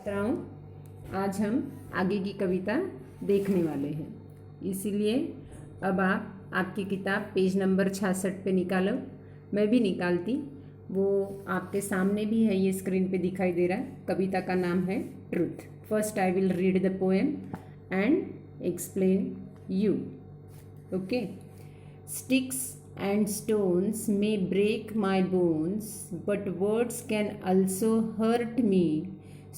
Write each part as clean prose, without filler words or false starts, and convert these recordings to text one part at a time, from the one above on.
छात्राओं, आज हम आगे की कविता देखने वाले हैं। इसीलिए अब आप आपकी किताब पेज नंबर 66 पे निकालो। मैं भी निकालती, वो आपके सामने भी है, ये स्क्रीन पे दिखाई दे रहा है। कविता का नाम है truth. First I will read the poem and explain you. Okay. Sticks and stones may break my bones, but words can also hurt me.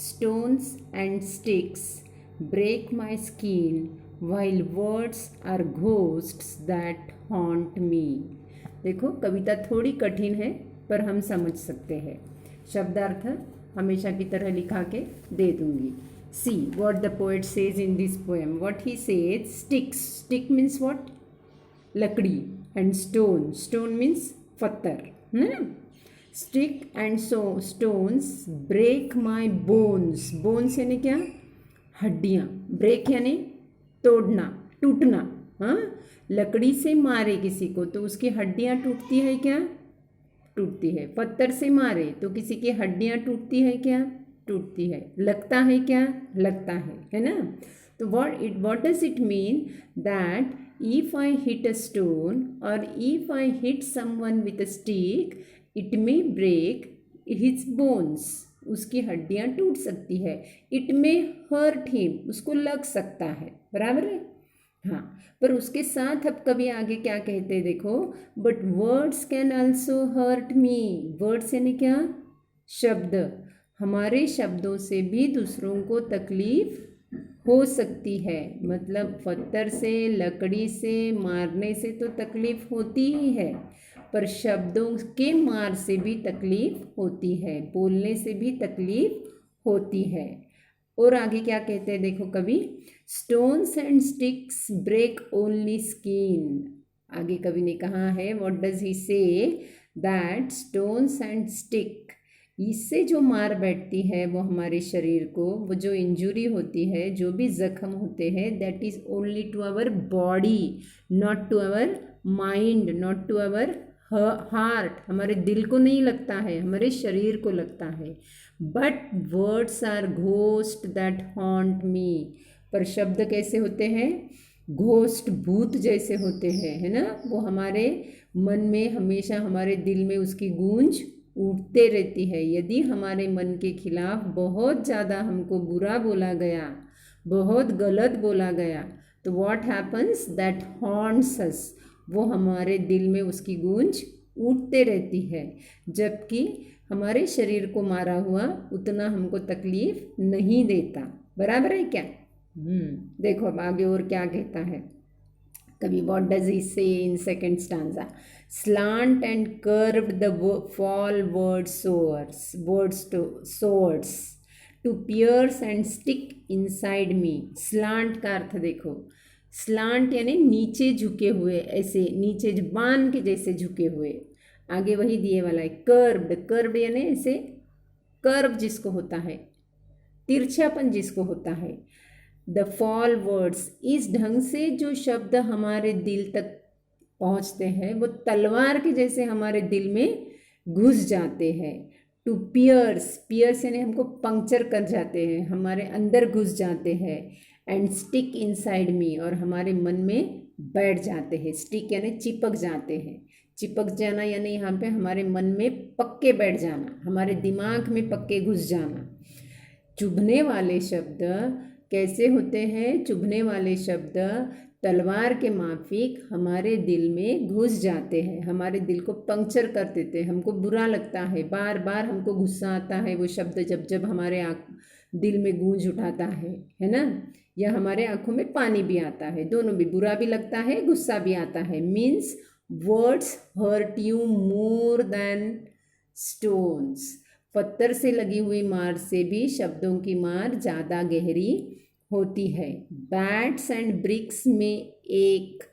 Stones and sticks break my skin, while words are ghosts that haunt me. देखो, कविता थोड़ी कठिन है पर हम समझ सकते हैं। शब्दार्थ हमेशा की तरह लिखा के दे दूंगी। See what the poet says in this poem. What he says, sticks. Stick means what? लकड़ी एंड स्टोन मीन्स पत्थर, है ना। Stick and stones break my bones. Bones यानी क्या? हड्डियाँ। ब्रेक यानी तोड़ना, टूटना। हाँ, लकड़ी से मारे किसी को तो उसकी हड्डियाँ टूटती है क्या? टूटती है। पत्थर से मारे तो किसी की हड्डियाँ टूटती है क्या? टूटती है। लगता है क्या? लगता है ना। तो what does it mean that if I hit a stone or if I hit someone with a stick, it may break his bones. उसकी हड्डियाँ टूट सकती है। It may hurt him. उसको लग सकता है। बराबर है? हाँ, पर उसके साथ अब कभी आगे क्या कहते हैं देखो, but words can also hurt me. Words यानी क्या? शब्द। हमारे शब्दों से भी दूसरों को तकलीफ हो सकती है। मतलब पत्थर से, लकड़ी से मारने से तो तकलीफ होती ही है, पर शब्दों के मार से भी तकलीफ होती है, बोलने से भी तकलीफ होती है। और आगे क्या कहते हैं देखो कवि, stones and sticks break only skin. आगे कवि ने कहा है, व्हाट डज ही से, दैट स्टोन्स एंड स्टिक, इससे जो मार बैठती है वो हमारे शरीर को, वो जो इंजुरी होती है, जो भी जख्म होते हैं, that is only to our body, not to our mind, not to our heart. हमारे दिल को नहीं लगता है, हमारे शरीर को लगता है। But words are ghost that haunt me. पर शब्द कैसे होते हैं? घोस्ट, भूत जैसे होते हैं, है ना। वो हमारे मन में हमेशा, हमारे दिल में उसकी गूंज उठते रहती है। यदि हमारे मन के खिलाफ बहुत ज़्यादा हमको बुरा बोला गया, बहुत गलत बोला गया, तो व्हाट हैपन्स, दैट हॉन्ट्स अस। वो हमारे दिल में उसकी गूंज उठते रहती है। जबकि हमारे शरीर को मारा हुआ उतना हमको तकलीफ नहीं देता। बराबर है क्या? देखो अब आगे और क्या कहता है कभी। व्हाट डज ही से in second stanza, slant and curved the fall word swords to pierce and stick inside me. slant का अर्थ देखो, slant यानी नीचे झुके हुए, ऐसे नीचे बाण के जैसे झुके हुए। आगे वही दिए वाला है। कर्व्ड यानी ऐसे कर्व जिसको होता है, तिरछापन जिसको होता है। द फॉल वर्ड्स, इस ढंग से जो शब्द हमारे दिल तक पहुँचते हैं वो तलवार के जैसे हमारे दिल में घुस जाते हैं। टू पियर्स यानी हमको पंक्चर कर जाते हैं, हमारे अंदर घुस जाते हैं। एंड स्टिक इनसाइड मी, और हमारे मन में बैठ जाते हैं। स्टिक यानी चिपक जाते हैं। चिपक जाना यानी यहाँ पे हमारे मन में पक्के बैठ जाना, हमारे दिमाग में पक्के घुस जाना। चुभने वाले शब्द कैसे होते हैं? चुभने वाले शब्द तलवार के माफिक हमारे दिल में घुस जाते हैं, हमारे दिल को पंक्चर कर देते हैं। हमको बुरा लगता है, बार बार हमको गुस्सा आता है वो शब्द जब जब हमारे दिल में गूंज उठाता है ना। या हमारे आँखों में पानी भी आता है, दोनों भी, बुरा भी लगता है, गुस्सा भी आता है। Means words hurt you more than stones. पत्थर से लगी हुई मार से भी शब्दों की मार ज़्यादा गहरी होती है। बैट्स एंड ब्रिक्स में एक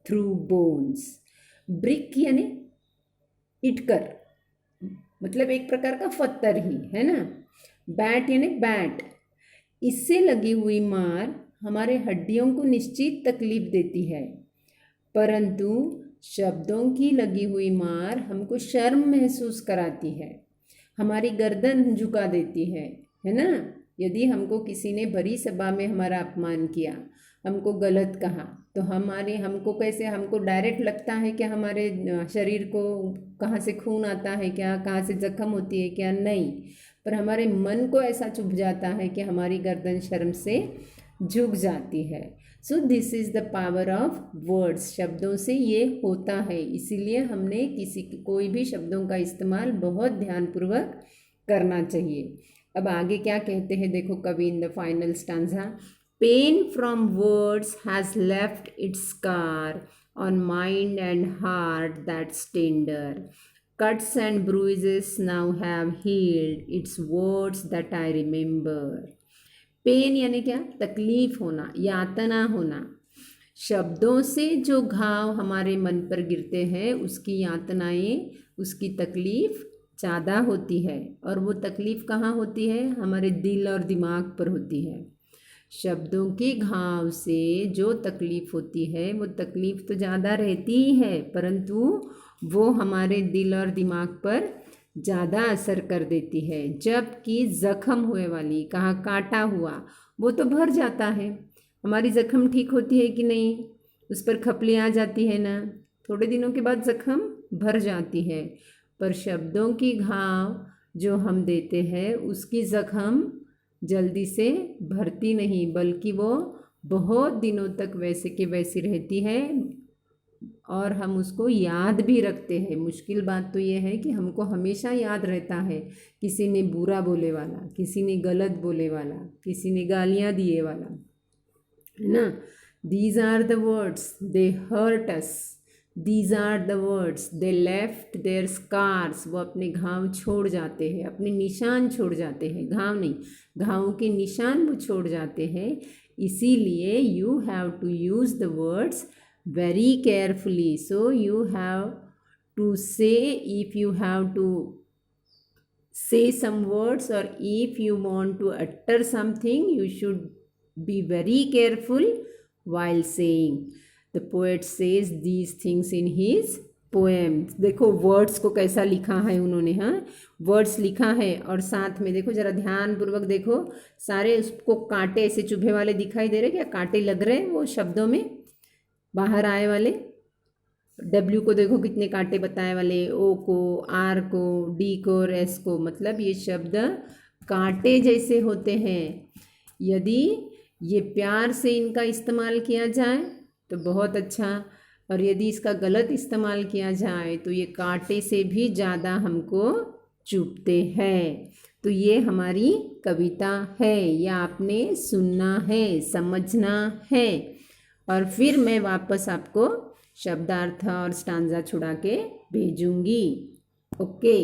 थ्रू बोन्स। ब्रिक यानी इटकर, मतलब एक प्रकार का पत्थर ही है ना। बैट यानी बैट, इससे लगी हुई मार हमारे हड्डियों को निश्चित तकलीफ देती है, परंतु शब्दों की लगी हुई मार हमको शर्म महसूस कराती है, हमारी गर्दन झुका देती है ना। यदि हमको किसी ने भरी सभा में हमारा अपमान किया, हमको गलत कहा, तो हमको कैसे, हमको डायरेक्ट लगता है कि हमारे शरीर को कहाँ से खून आता है क्या, कहाँ से जख्म होती है क्या, नहीं, पर हमारे मन को ऐसा चुभ जाता है कि हमारी गर्दन शर्म से झुक जाती है। So this is the power of words. शब्दों से ये होता है, इसीलिए हमने कोई भी शब्दों का इस्तेमाल बहुत ध्यानपूर्वक करना चाहिए। अब आगे क्या कहते हैं देखो कवि in the final stanza. Pain from words has left its scar on mind and heart that's tender, cuts and bruises now have healed, it's words that I remember। Pain यानी क्या, तकलीफ होना, यातना होना। शब्दों से जो घाव हमारे मन पर गिरते हैं उसकी यातनाएं, उसकी तकलीफ ज़्यादा होती है, और वो तकलीफ कहाँ होती है, हमारे दिल और दिमाग पर होती है। शब्दों के घाव से जो तकलीफ होती है वो तकलीफ तो ज़्यादा रहती ही है, परंतु वो हमारे दिल और दिमाग पर ज़्यादा असर कर देती है। जबकि ज़ख्म हुए वाली, कहाँ काटा हुआ, वो तो भर जाता है। हमारी ज़ख्म ठीक होती है कि नहीं, उस पर खपली आ जाती है ना, थोड़े दिनों के बाद ज़ख्म भर जाती है। पर शब्दों की घाव जो हम देते हैं उसकी ज़ख्म जल्दी से भरती नहीं, बल्कि वो बहुत दिनों तक वैसे के वैसी रहती है, और हम उसको याद भी रखते हैं। मुश्किल बात तो ये है कि हमको हमेशा याद रहता है किसी ने बुरा बोले वाला, किसी ने गलत बोले वाला, किसी ने गालियाँ दिए वाला, है ना। These are the words they hurt us, these are the words they left their scars. वो अपने घाव छोड़ जाते हैं, अपने निशान छोड़ जाते हैं, घाव नहीं, घावों के निशान वो छोड़ जाते हैं। इसीलिए you have to use the words very carefully। So you have to say, if you have to say some words or if you want to utter something, you should be very careful while saying। The poet says these things in his poem। देखो words को कैसा लिखा है उन्होंने, हाँ words लिखा है, और साथ में देखो जरा ध्यानपूर्वक देखो, सारे उसको कांटे ऐसे चुभे वाले दिखाई दे रहे, क्या कांटे लग रहे हैं वो शब्दों में बाहर आए वाले। डब्ल्यू को देखो कितने कांटे बताए वाले, ओ को, आर को, डी को और एस को, मतलब ये शब्द कांटे जैसे होते हैं। यदि ये प्यार से इनका इस्तेमाल किया जाए तो बहुत अच्छा, और यदि इसका गलत इस्तेमाल किया जाए तो ये कांटे से भी ज़्यादा हमको चुभते हैं। तो ये हमारी कविता है, या आपने सुनना है, समझना है, और फिर मैं वापस आपको शब्दार्थ और स्टांजा छुड़ा के भेजूंगी। ओके।